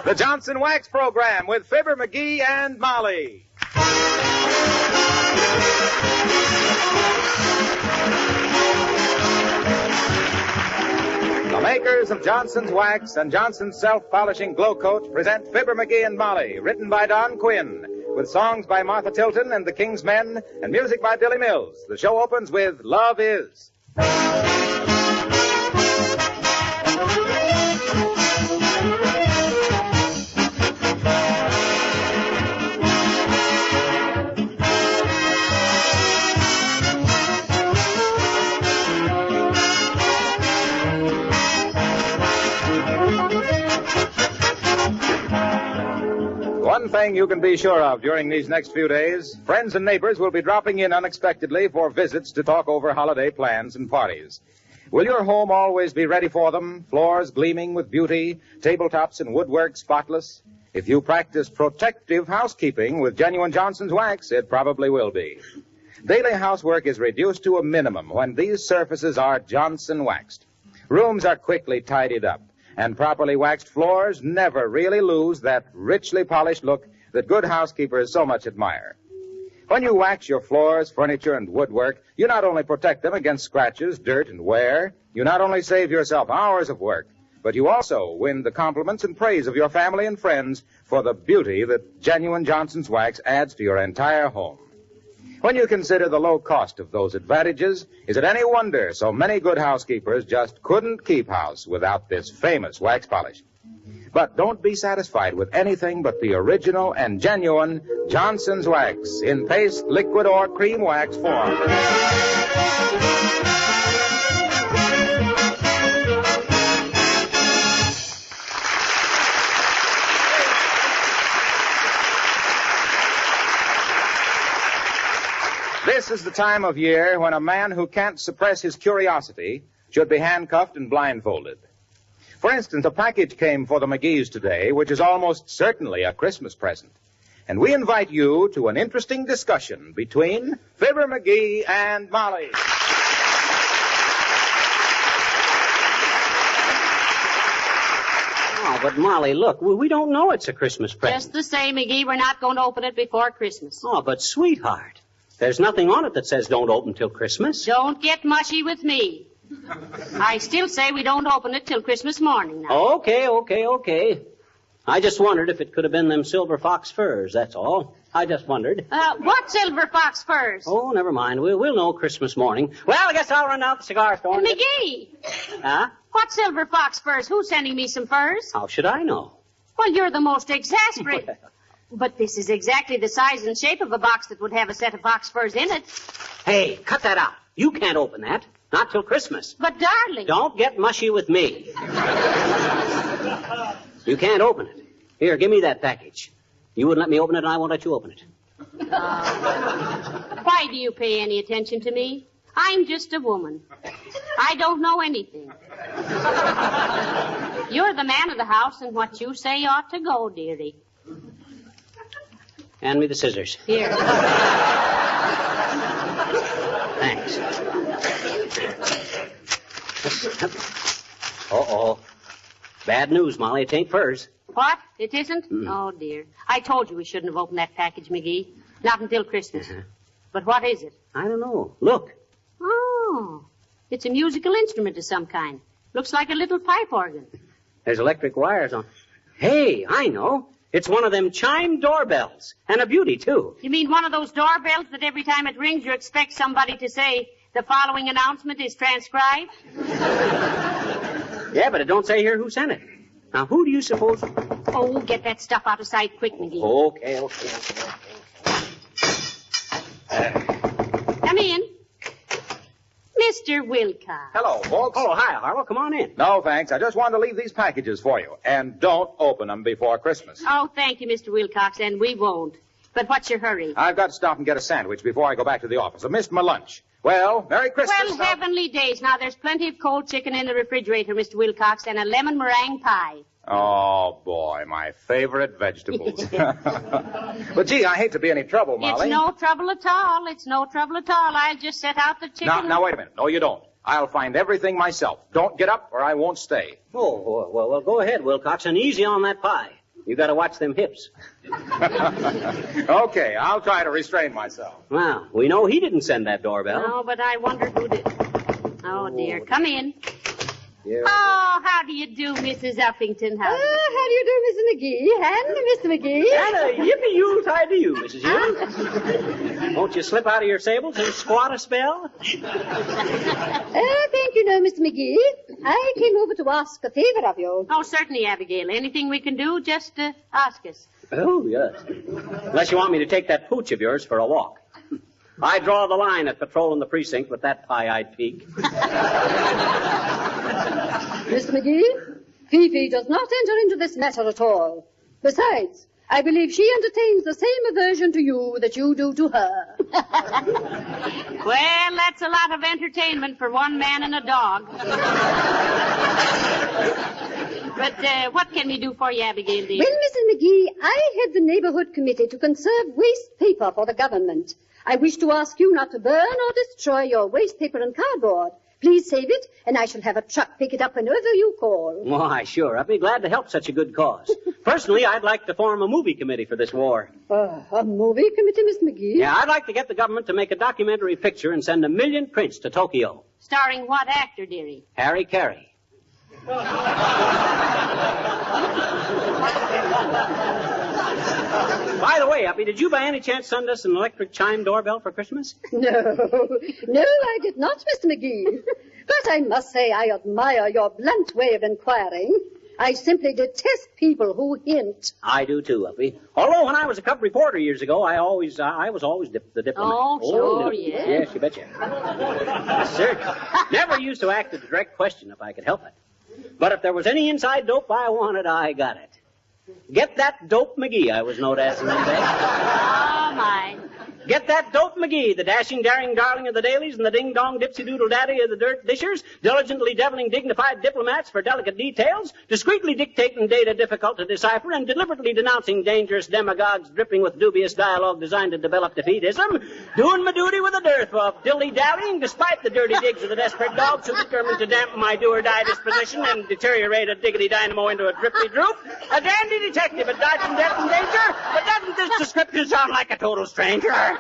The Johnson Wax Program with Fibber, McGee, and Molly. The makers of Johnson's Wax and Johnson's Self-Polishing Glow Coat present Fibber, McGee, and Molly, written by Don Quinn, with songs by Martha Tilton and the King's Men, and music by Billy Mills. The show opens with Love Is. One thing you can be sure of during these next few days, friends and neighbors will be dropping in unexpectedly for visits to talk over holiday plans and parties. Will your home always be ready for them, floors gleaming with beauty, tabletops and woodwork spotless? If you practice protective housekeeping with genuine Johnson's Wax, it probably will be. Daily housework is reduced to a minimum when these surfaces are Johnson waxed. Rooms are quickly tidied up. And properly waxed floors never really lose that richly polished look that good housekeepers so much admire. When you wax your floors, furniture, and woodwork, you not only protect them against scratches, dirt, and wear, you not only save yourself hours of work, but you also win the compliments and praise of your family and friends for the beauty that genuine Johnson's Wax adds to your entire home. When you consider the low cost of those advantages, is it any wonder so many good housekeepers just couldn't keep house without this famous wax polish? But don't be satisfied with anything but the original and genuine Johnson's Wax in paste, liquid, or cream wax form. This is the time of year when a man who can't suppress his curiosity should be handcuffed and blindfolded. For instance, a package came for the McGees today, which is almost certainly a Christmas present. And we invite you to an interesting discussion between Fibber, McGee, and Molly. Oh, but Molly, look, we don't know it's a Christmas present. Just the same, McGee, we're not going to open it before Christmas. Oh, but sweetheart, there's nothing on it that says don't open till Christmas. Don't get mushy with me. I still say we don't open it till Christmas morning now. Okay. I just wondered if it could have been them silver fox furs, that's all. I just wondered. What silver fox furs? Oh, never mind. We'll know Christmas morning. Well, I guess I'll run out to the cigar store. McGee! Huh? What silver fox furs? Who's sending me some furs? How should I know? Well, you're the most exasperating. But this is exactly the size and shape of a box that would have a set of fox furs in it. Hey, cut that out. You can't open that. Not till Christmas. But, darling... Don't get mushy with me. You can't open it. Here, give me that package. You wouldn't let me open it, and I won't let you open it. Why do you pay any attention to me? I'm just a woman. I don't know anything. You're the man of the house, and what you say ought to go, dearie. Hand me the scissors. Here. Thanks. Uh-oh. Bad news, Molly. It ain't furs. What? It isn't? Mm. Oh, dear. I told you we shouldn't have opened that package, McGee. Not until Christmas. Uh-huh. But what is it? I don't know. Look. Oh. It's a musical instrument of some kind. Looks like a little pipe organ. There's electric wires on. Hey, I know. It's one of them chime doorbells. And a beauty, too. You mean one of those doorbells that every time it rings you expect somebody to say, the following announcement is transcribed? Yeah, but it don't say here who sent it. Now, who do you suppose... Oh, get that stuff out of sight quick, McGee. Okay. Come in. Mr. Wilcox. Hello, folks. Oh, hi, Harlow. Come on in. No, thanks. I just wanted to leave these packages for you. And don't open them before Christmas. Oh, thank you, Mr. Wilcox, and we won't. But what's your hurry? I've got to stop and get a sandwich before I go back to the office. I missed my lunch. Well, Merry Christmas. Well, heavenly days. Now, there's plenty of cold chicken in the refrigerator, Mr. Wilcox, and a lemon meringue pie. Oh, boy, my favorite vegetables. But, gee, I hate to be any trouble, Molly. It's no trouble at all. It's no trouble at all. I'll just set out the chicken. Now, wait a minute. No, you don't. I'll find everything myself. Don't get up or I won't stay. Oh, well, go ahead, Wilcox, and easy on that pie. You got to watch them hips. Okay, I'll try to restrain myself. Well, we know he didn't send that doorbell. No, but I wonder who did. Oh, dear. Come in. Yeah. Oh, how do you do, Mrs. Uppington? How do you How do you do, Mr. McGee? And Mr. McGee? And a yippee-yule-tide to you, Mrs. Yule. Won't you slip out of your sables and squat a spell? Thank you, no, Mr. McGee. I came over to ask a favor of you. Oh, certainly, Abigail. Anything we can do, just ask us. Oh, yes. Unless you want me to take that pooch of yours for a walk. I draw the line at patrolling the precinct with that pie-eyed peak. Mr. McGee, Fifi does not enter into this matter at all. Besides, I believe she entertains the same aversion to you that you do to her. Well, that's a lot of entertainment for one man and a dog. But what can we do for you, Abigail, dear? Well, Mrs. McGee, I head the neighborhood committee to conserve waste paper for the government. I wish to ask you not to burn or destroy your waste paper and cardboard. Please save it, and I shall have a truck pick it up whenever you call. Why, sure. I'd be glad to help such a good cause. Personally, I'd like to form a movie committee for this war. A movie committee, Miss McGee? Yeah, I'd like to get the government to make a documentary picture and send 1 million prints to Tokyo. Starring what actor, dearie? Harry Carey. By the way, Uppy, did you by any chance send us an electric chime doorbell for Christmas? No, I did not, Mr. McGee. But I must say I admire your blunt way of inquiring. I simply detest people who hint. I do too, Uppy. Although when I was a cub reporter years ago, I was always the diplomat. Oh, sure, yeah. Yes, you betcha. Yes, sir. Never used to act a direct question if I could help it. But if there was any inside dope I wanted, I got it. Get that dope McGee, I was known as in them days. Oh, my. Get that dope McGee, the dashing, daring darling of the dailies and the ding-dong dipsy-doodle daddy of the dirt dishers, diligently deviling dignified diplomats for delicate details, discreetly dictating data difficult to decipher, and deliberately denouncing dangerous demagogues dripping with dubious dialogue designed to develop defeatism, doing my duty with a dearth of dilly-dallying despite the dirty digs of the desperate dogs who determined to dampen my do-or-die disposition and deteriorate a diggity dynamo into a drippy droop, a dandy detective at dodging death and danger, but doesn't this description sound like a total stranger?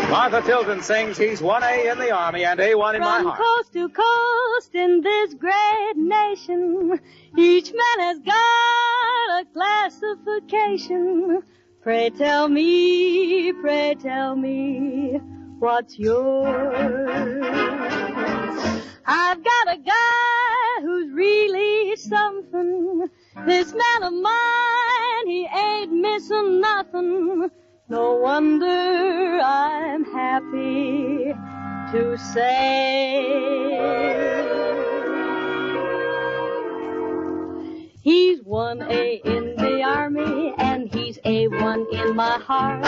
Martha Tilton sings He's 1A in the Army and A1 in my From heart. coast to coast in this great nation, each man has got a classification. Pray tell me, what's yours? I've got a guy who's really something. This man of mine, he ain't missing nothing. No wonder I'm happy to say he's 1A in the Army and he's A1 in my heart.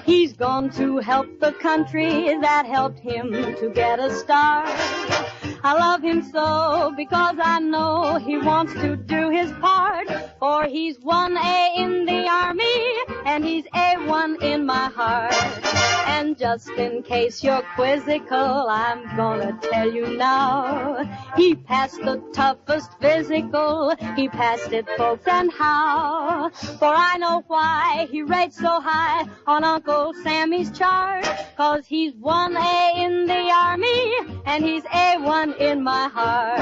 He's gone to help the country that helped him to get a start. I love him so because I know he wants to do his part. For he's 1A in the Army and he's A1 in my heart. And just in case you're quizzical, I'm gonna tell you now. He passed the toughest physical. He passed it, folks, and how? For I know why he rates so high on Uncle Sammy's chart. 'Cause he's 1A in the Army and he's A1 in my heart.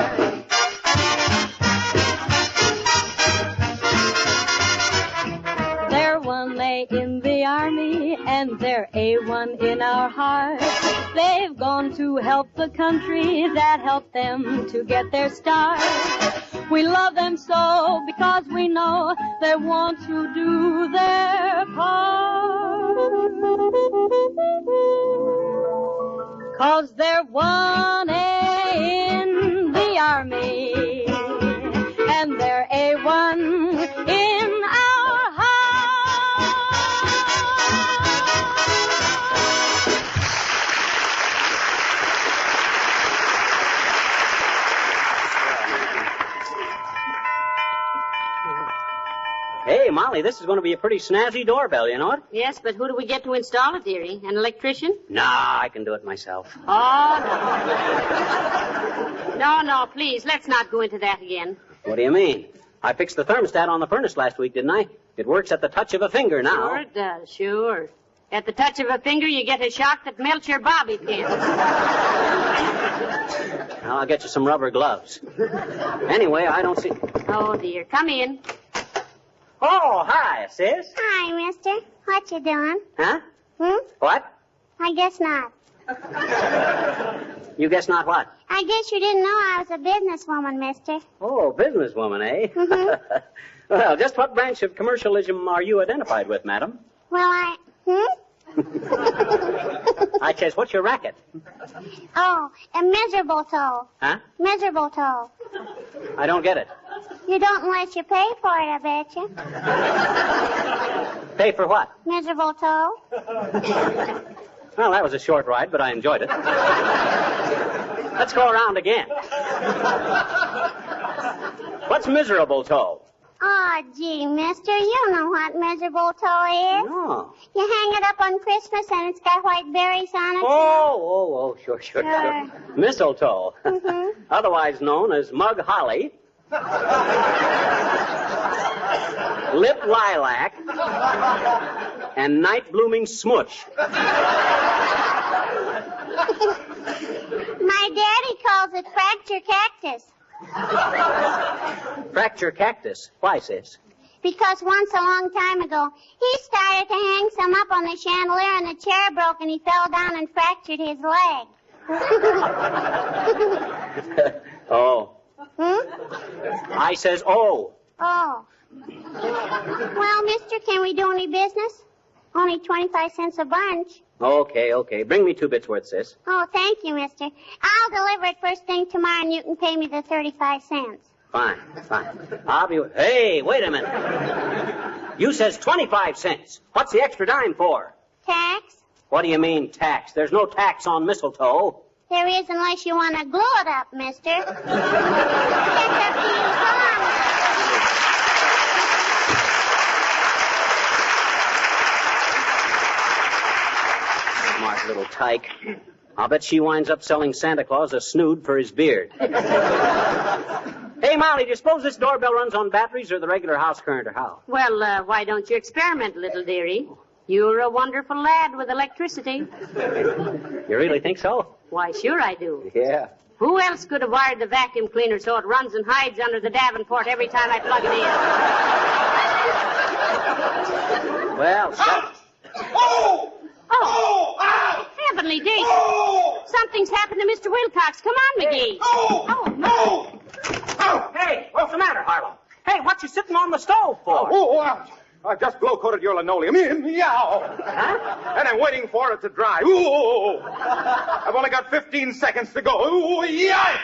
They're 1A in the Army and they're A1 in our hearts. They've gone to help the country that helped them to get their start. We love them so because we know they want to do their part. 'Cause they're 1A in the Army and they're A1 in our Hey, Molly, this is going to be a pretty snazzy doorbell, you know it? Yes, but who do we get to install it, dearie? An electrician? Nah, I can do it myself. Oh, no. No, please, let's not go into that again. What do you mean? I fixed the thermostat on the furnace last week, didn't I? It works at the touch of a finger now. Sure it does, sure. At the touch of a finger, you get a shock that melts your bobby pin. I'll get you some rubber gloves. Anyway, I don't see... Oh, dear. Come in. Oh, hi, sis. Hi, mister. What you doing? Huh? What? I guess not. You guess not what? I guess you didn't know I was a businesswoman, mister. Oh, businesswoman, eh? Mhm. Well, just what branch of commercialism are you identified with, madam? Well, I says, what's your racket? Oh, a miserable toe. Huh? Miserable toe. I don't get it. You don't unless you pay for it, I bet you. Pay for what? Miserable toe. Well, that was a short ride, but I enjoyed it. Let's go around again. What's miserable toe? Oh, gee, mister, you know what miserable toe is. No. You hang it up on Christmas and it's got white berries on it. Oh, sure. Mistletoe. Mhm. Otherwise known as mug holly, lip lilac, and night blooming smush. My daddy calls it fracture cactus. Fracture cactus. Why, sis? Because once a long time ago, he started to hang some up on the chandelier and the chair broke and he fell down and fractured his leg. Oh. I says, oh. Oh. Well, mister, can we do any business? Only 25 cents a bunch. Okay. Bring me 2 bits worth, sis. Oh, thank you, mister. I'll deliver it first thing tomorrow and you can pay me the 35 cents. Fine. I'll be... Hey, wait a minute. You says 25 cents. What's the extra dime for? Tax? What do you mean, tax? There's no tax on mistletoe. There is unless you want to glue it up, mister. It's up to you, Tom. Smart little tyke. I'll bet she winds up selling Santa Claus a snood for his beard. Hey, Molly, do you suppose this doorbell runs on batteries or the regular house current or how? Well, why don't you experiment, little dearie? You're a wonderful lad with electricity. You really think so? Why, sure I do. Yeah. Who else could have wired the vacuum cleaner so it runs and hides under the Davenport every time I plug it in? Well, stop. Oh! Heavenly days! Something's happened to Mr. Wilcox. Come on, McGee. Hey, what's the matter, Harlow? Hey, what you sitting on the stove for? I've just glow-coated your linoleum. Meow. Huh? And I'm waiting for it to dry. Ooh. I've only got 15 seconds to go. Ooh, yeah.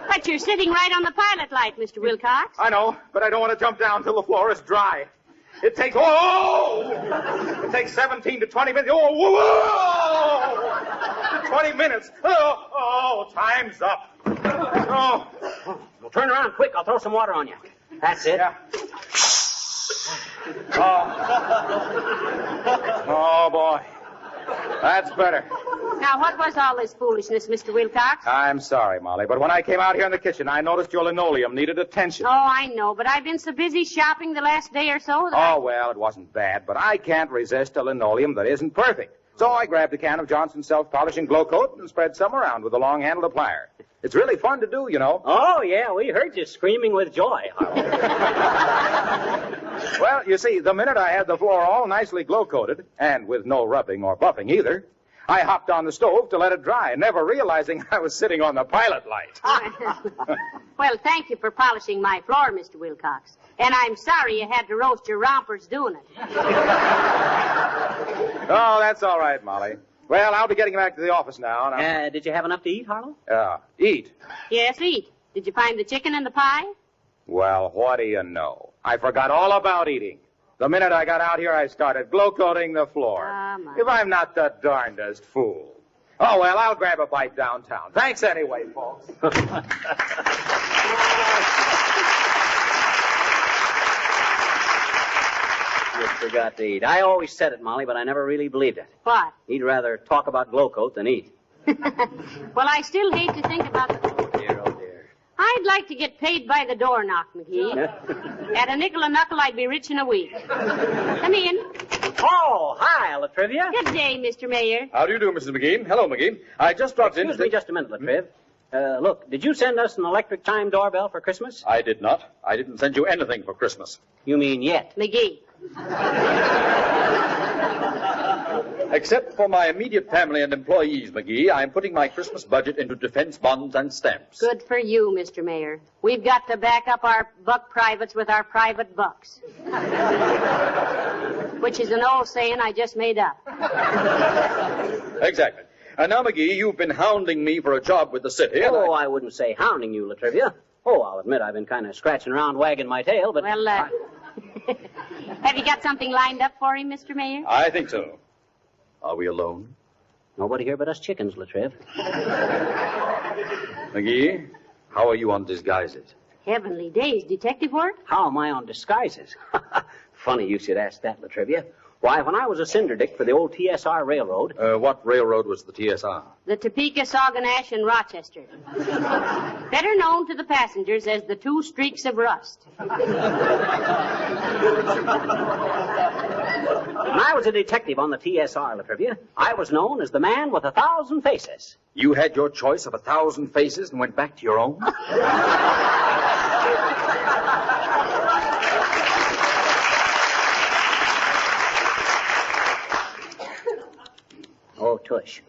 But you're sitting right on the pilot light, Mr. Wilcox. I know, but I don't want to jump down till the floor is dry. It takes 17 to 20 minutes. 20 minutes. Time's up. Well, turn around quick. I'll throw some water on you. That's it. Yeah. Oh, boy. That's better. Now, what was all this foolishness, Mr. Wilcox? I'm sorry, Molly, but when I came out here in the kitchen, I noticed your linoleum needed attention. Oh, I know, but I've been so busy shopping the last day or so that Oh, well, it wasn't bad, but I can't resist a linoleum that isn't perfect. So I grabbed a can of Johnson's self-polishing glow coat and spread some around with a long-handled plier. It's really fun to do, you know. Oh, yeah, we heard you screaming with joy, Harlow. Well, you see, the minute I had the floor all nicely glow-coated, and with no rubbing or buffing either, I hopped on the stove to let it dry, never realizing I was sitting on the pilot light. Well, thank you for polishing my floor, Mr. Wilcox. And I'm sorry you had to roast your rompers doing it. Oh, that's all right, Molly. Well, I'll be getting back to the office now. And Did you have enough to eat, Harlow? Eat? Yes, eat. Did you find the chicken and the pie? Well, what do you know? I forgot all about eating. The minute I got out here, I started glow-coating the floor. My. If I'm not the darndest fool. Oh, well, I'll grab a bite downtown. Thanks anyway, folks. forgot to eat. I always said it, Molly, but I never really believed it. What? He'd rather talk about Glowcoat than eat. Well, I still hate to think about the... Oh, dear. I'd like to get paid by the door knock, McGee. At a nickel a knuckle, I'd be rich in a week. Come in. Oh, hi, Latrivia. Good day, Mr. Mayor. How do you do, Mrs. McGee? Hello, McGee. I just dropped in. Excuse me just a minute, Latriv. Look, did you send us an electric chime doorbell for Christmas? I did not. I didn't send you anything for Christmas. You mean yet? McGee. Except for my immediate family and employees, McGee, I'm putting my Christmas budget into defense bonds and stamps. Good for you, Mr. Mayor. We've got to back up our buck privates with our private bucks. Which is an old saying I just made up. Exactly. And now, McGee, you've been hounding me for a job with the city. Oh, I wouldn't say hounding you, Latrivia. Oh, I'll admit I've been kind of scratching around, wagging my tail, but... Well, have you got something lined up for him, Mr. Mayor? I think so. Are we alone? Nobody here but us chickens, Latriv. McGee, how are you on disguises? Heavenly days, detective work? How am I on disguises? Funny you should ask that, Latrivia. Why, when I was a cinderdick for the old TSR Railroad... What railroad was the TSR? The Topeka, Sauganash, and Rochester. Better known to the passengers as the two streaks of rust. When I was a detective on the TSR, Latrivia, I was known as the man with 1,000 faces. You had your choice of 1,000 faces and went back to your own? Oh, tush.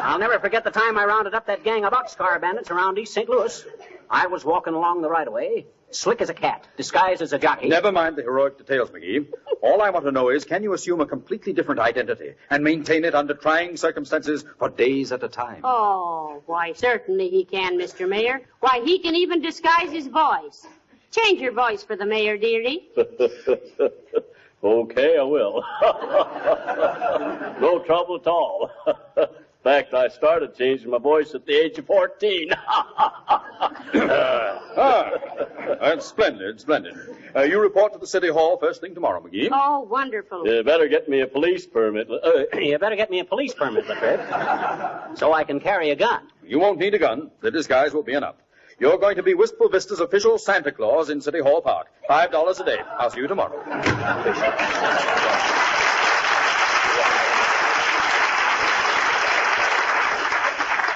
I'll never forget the time I rounded up that gang of boxcar bandits around East St. Louis. I was walking along the right-of-way, slick as a cat, disguised as a jockey. Never mind the heroic details, McGee. All I want to know is, can you assume a completely different identity and maintain it under trying circumstances for days at a time? Oh, why, certainly he can, Mr. Mayor. Why, he can even disguise his voice. Change your voice for the mayor, dearie. Okay, I will. No trouble at all. In fact, I started changing my voice at the age of 14. That's splendid, splendid. You report to the City Hall first thing tomorrow, McGee. Oh, wonderful. You better get me a police permit. You better get me a police permit, Latriv, so I can carry a gun. You won't need a gun. The disguise will be enough. You're going to be Wistful Vista's official Santa Claus in City Hall Park. $5 a day. I'll see you tomorrow.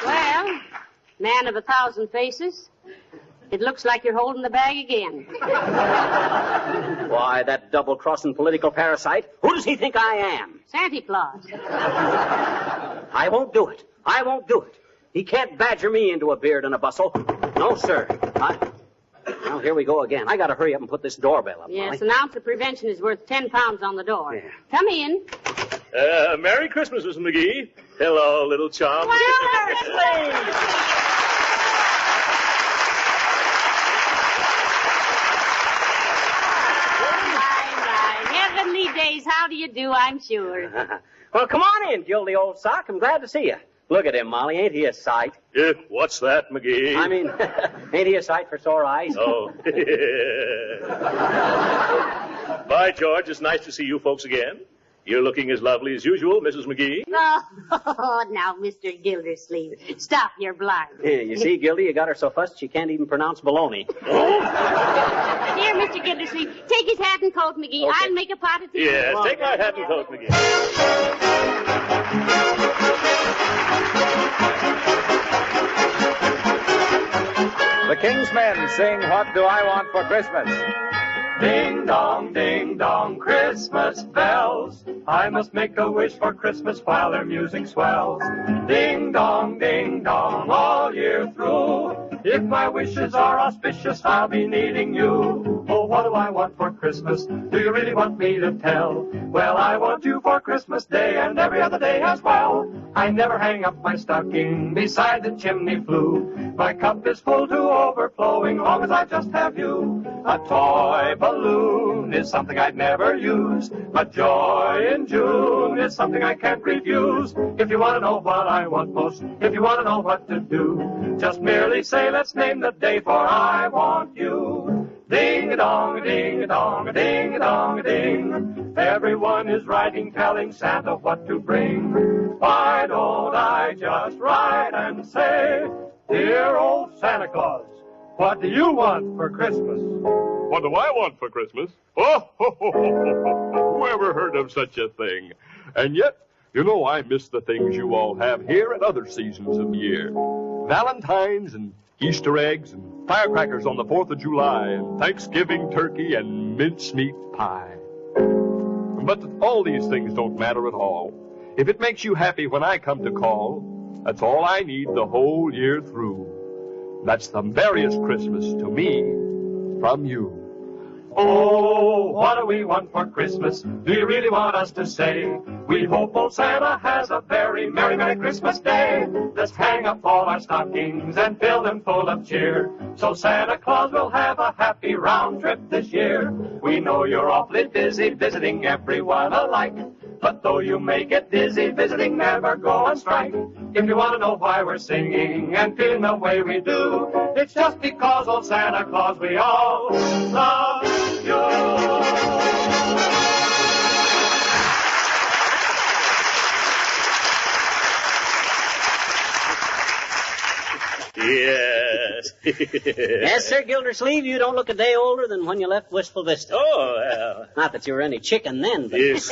Well, man of 1,000 faces, it looks like you're holding the bag again. Why, that double-crossing political parasite. Who does he think I am? Santa Claus. I won't do it. I won't do it. He can't badger me into a beard and a bustle. No, sir. Well, here we go again. I got to hurry up and put this doorbell up, Yes, Molly. an ounce of prevention is worth 10 pounds on the door. Yeah. Come in. Merry Christmas, Mrs. McGee. Hello, little chum. My. Heavenly days, how do you do, I'm sure. Well, come on in, Gildy old sock. I'm glad to see you. Look at him, Molly. Ain't he a sight? What's that, McGee? I mean, ain't he a sight for sore eyes? Oh. By George, it's nice to see you folks again. You're looking as lovely as usual, Mrs. McGee. Oh, now, Mr. Gildersleeve, stop your blind. Yeah, you see, Gildy, you got her so fussed she can't even pronounce baloney. Here, Mr. Gildersleeve, take his hat and coat, McGee. Okay. I'll make a pot of tea. Yes, take my hat and coat, McGee. The King's Men sing What Do I Want for Christmas? Ding dong, Christmas bells. I must make a wish for Christmas while their music swells. Ding dong, all year through. If my wishes are auspicious, I'll be needing you. Oh, what do I want for Christmas? Do you really want me to tell? Well, I want you for Christmas Day and every other day as well. I never hang up my stocking beside the chimney flue. My cup is full to overflowing long as I just have you. A toy balloon is something I'd never use, but joy in June is something I can't refuse. If you want to know what I want most, if you want to know what to do, just merely say, let's name the day, for I want you. Ding-a-dong, ding-a-dong, ding-a-dong, ding. Everyone is writing, telling Santa what to bring. Why don't I just write and say, Dear old Santa Claus, what do you want for Christmas? What do I want for Christmas? Oh, who ever heard of such a thing? And yet, you know, I miss the things you all have here at other seasons of the year. Valentine's and Easter eggs and firecrackers on the 4th of July and Thanksgiving turkey and mincemeat pie. But all these things don't matter at all. If it makes you happy when I come to call, that's all I need the whole year through. That's the merriest Christmas to me from you. Oh, what do we want for Christmas? Do you really want us to say? We hope old Santa has a very merry, merry Christmas day. Let's hang up all our stockings and fill them full of cheer. So Santa Claus will have a happy round trip this year. We know you're awfully busy visiting everyone alike. But though you may get dizzy visiting, never go on strike. If you want to know why we're singing and feeling the way we do, it's just because old Santa Claus we all love you. Yes. Yes, sir, Gildersleeve, you don't look a day older than when you left Wistful Vista. Oh, well. Not that you were any chicken then, but... Yes.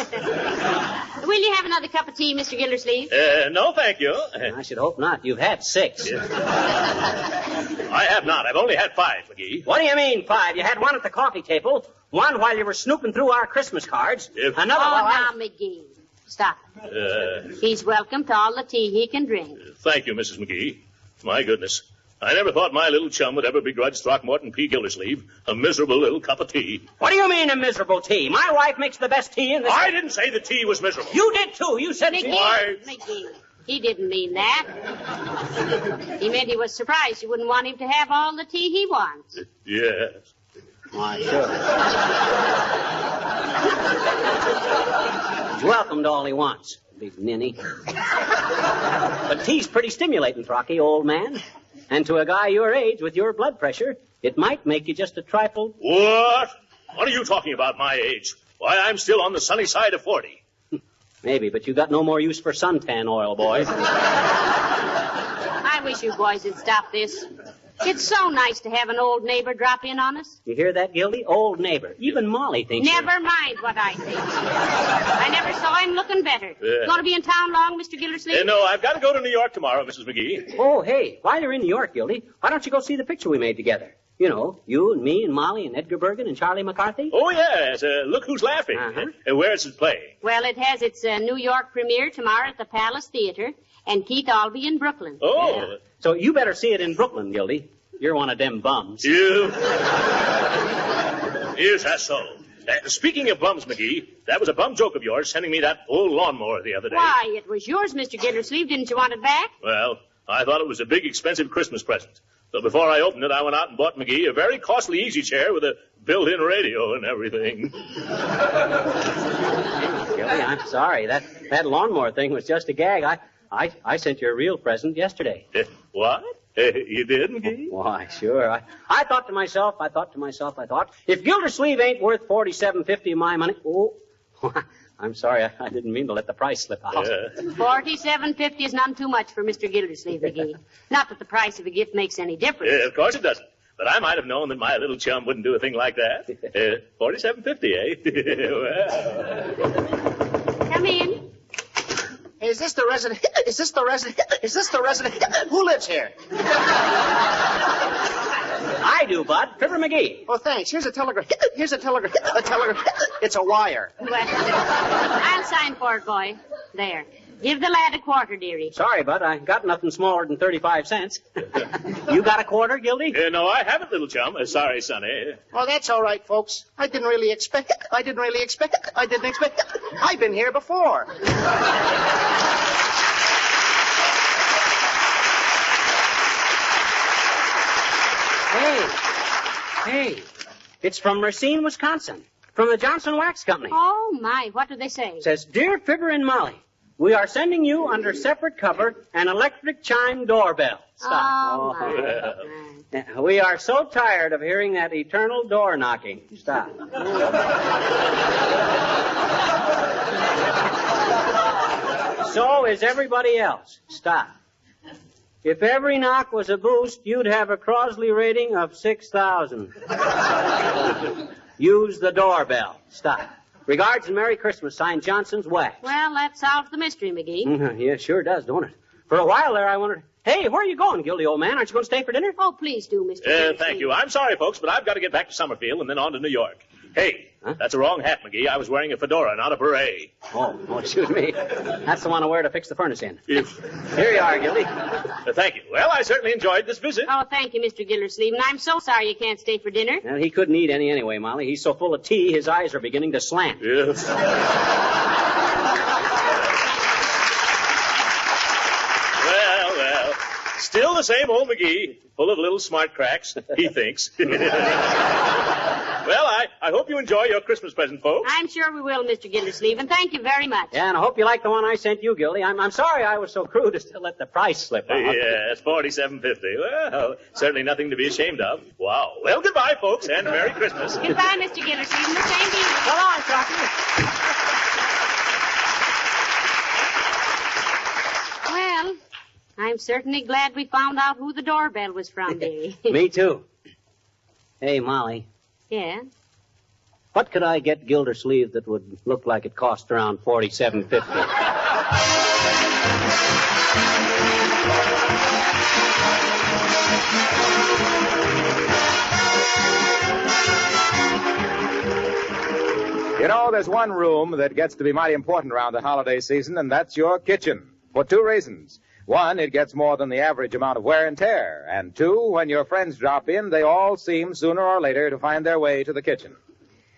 Will you have another cup of tea, Mr. Gildersleeve? No, thank you. I should hope not. You've had 6. Yes. I have not. I've only had 5, McGee. What do you mean, 5? You had one at the coffee table, one while you were snooping through our Christmas cards, another while now, McGee. Stop it. He's welcome to all the tea he can drink. Thank you, Mrs. McGee. My goodness. I never thought my little chum would ever begrudge Throckmorton P. Gildersleeve a miserable little cup of tea. What do you mean a miserable tea? My wife makes the best tea in this... I didn't say the tea was miserable. You did, too. You said... McGee, he didn't mean that. He meant he was surprised you wouldn't want him to have all the tea he wants. Yes. Why, sure. He's welcome to all he wants. Big ninny. But tea's pretty stimulating, Throcky, old man. And to a guy your age with your blood pressure, it might make you just a trifle... What? What are you talking about, my age? Why, I'm still on the sunny side of 40. Maybe, but you got no more use for suntan oil, boy. I wish you boys would stop this. It's so nice to have an old neighbor drop in on us. You hear that, Gildy? Old neighbor. Even Molly thinks... Never mind what I think. I never saw him looking better. Going to be in town long, Mr. Gildersleeve? No, I've got to go to New York tomorrow, Mrs. McGee. Oh, hey, while you're in New York, Gildy, why don't you go see the picture we made together? You know, you and me and Molly and Edgar Bergen and Charlie McCarthy. Oh, yes. Look Who's Laughing. Where's it playing? Well, it has its New York premiere tomorrow at the Palace Theater, and Keith Albee in Brooklyn. Oh. Yeah. So you better see it in Brooklyn, Gildy. You're one of them bums. You? Is that so? Speaking of bums, McGee, that was a bum joke of yours sending me that old lawnmower the other day. Why, it was yours, Mr. Gildersleeve. Didn't you want it back? Well, I thought it was a big, expensive Christmas present. So before I opened it, I went out and bought McGee a very costly easy chair with a built-in radio and everything. Gildy, I'm sorry. That lawnmower thing was just a gag. I sent you a real present yesterday. What? You did, McGee? Why, sure. I thought to myself, if Gildersleeve ain't worth $47.50 of my money... Oh, I'm sorry. I didn't mean to let the price slip out. $47.50 is none too much for Mr. Gildersleeve, McGee. Not that the price of a gift makes any difference. Of course it doesn't. But I might have known that my little chum wouldn't do a thing like that. $47.50, eh? Come in. Is this the resident? Who lives here? I do, Bud. Fibber McGee. Oh, thanks. Here's a telegram. A telegram. It's a wire. Well, I'll sign for it, boy. There. Give the lad a quarter, dearie. Sorry, Bud. I got nothing smaller than 35 cents. You got a quarter, Gildy? No, I haven't, little chum. Sorry, Sonny. Oh, that's all right, folks. I didn't expect. I've been here before. Hey, it's from Racine, Wisconsin, from the Johnson Wax Company. Oh, my, what did they say? It says, Dear Fibber and Molly, We are sending you under separate cover an electric chime doorbell. Stop. Oh, We are so tired of hearing that eternal door knocking. Stop. So is everybody else. Stop. If every knock was a boost, you'd have a Crosley rating of 6,000. Use the doorbell. Stop. Regards and Merry Christmas. Signed, Johnson's Wax. Well, that solves the mystery, McGee. Yeah, sure does, don't it? For a while there, I wondered, hey, where are you going, guilty old man? Aren't you going to stay for dinner? Oh, please do, Mr. Thank you. I'm sorry, folks, but I've got to get back to Summerfield and then on to New York. Hey, that's a wrong hat, McGee. I was wearing a fedora, not a beret. Oh, excuse me. That's the one I wear to fix the furnace in. If... Here you are, Gildy. Thank you. Well, I certainly enjoyed this visit. Oh, thank you, Mr. Gildersleeve, and I'm so sorry you can't stay for dinner. Well, he couldn't eat any anyway, Molly. He's so full of tea, his eyes are beginning to slant. Yes. Well, still the same old McGee, full of little smart cracks, he thinks. Well, I hope you enjoy your Christmas present, folks. I'm sure we will, Mr. Gildersleeve, and thank you very much. Yeah, and I hope you like the one I sent you, Gildy. I'm sorry I was so crude as to let the price slip out. Yes, $47.50. Well, certainly nothing to be ashamed of. Wow. Well, goodbye, folks, and Merry Christmas. Goodbye, Mr. Gildersleeve, and the same to you. So long, Shocky. Well, I'm certainly glad we found out who the doorbell was from, dearie. Me too. Hey, Molly. Yeah? What could I get Gildersleeve that would look like it cost around $47.50? You know, there's one room that gets to be mighty important around the holiday season, and that's your kitchen. For two reasons. One, it gets more than the average amount of wear and tear. And two, when your friends drop in, they all seem sooner or later to find their way to the kitchen.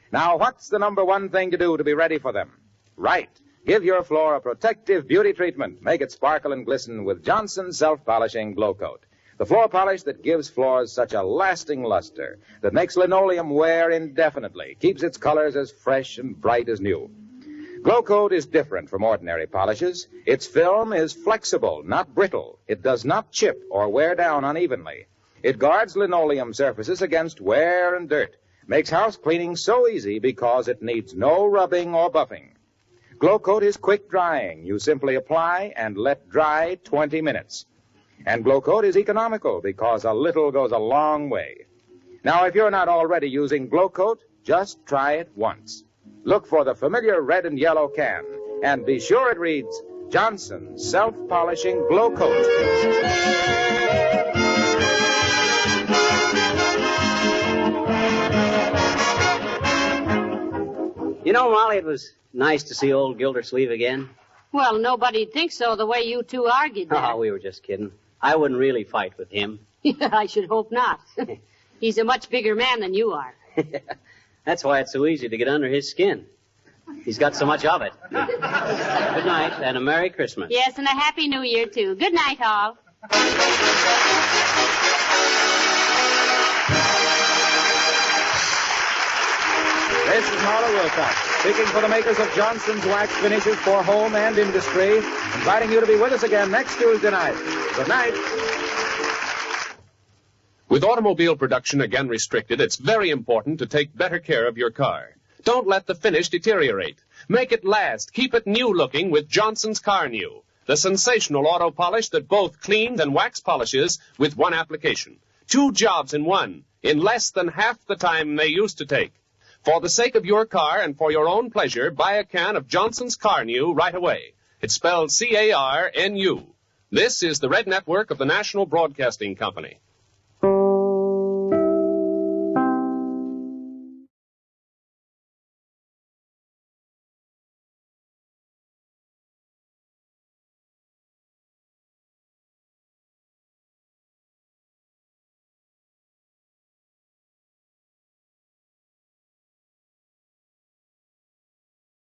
Now, what's the number one thing to do to be ready for them? Right. Give your floor a protective beauty treatment. Make it sparkle and glisten with Johnson's Self-Polishing Glow Coat. The floor polish that gives floors such a lasting luster, that makes linoleum wear indefinitely, keeps its colors as fresh and bright as new. Glow Coat is different from ordinary polishes. Its film is flexible, not brittle. It does not chip or wear down unevenly. It guards linoleum surfaces against wear and dirt. Makes house cleaning so easy because it needs no rubbing or buffing. Glow Coat is quick drying. You simply apply and let dry 20 minutes. And Glow Coat is economical because a little goes a long way. Now, if you're not already using Glow Coat, just try it once. Look for the familiar red and yellow can, and be sure it reads Johnson's Self-Polishing Glow Coat. You know, Molly, it was nice to see old Gildersleeve again. Well, nobody'd think so the way you two argued there. Oh, we were just kidding. I wouldn't really fight with him. I should hope not. He's a much bigger man than you are. That's why it's so easy to get under his skin. He's got so much of it. Good night, and a Merry Christmas. Yes, and a Happy New Year, too. Good night, all. This is Marla Wilcox, speaking for the makers of Johnson's Wax Finishes for Home and Industry, inviting you to be with us again next Tuesday night. Good night. With automobile production again restricted, it's very important to take better care of your car. Don't let the finish deteriorate. Make it last. Keep it new-looking with Johnson's Car New, the sensational auto polish that both cleans and wax polishes with one application. 2 jobs in one, in less than half the time they used to take. For the sake of your car and for your own pleasure, buy a can of Johnson's Car New right away. It's spelled C-A-R-N-U. This is the Red Network of the National Broadcasting Company.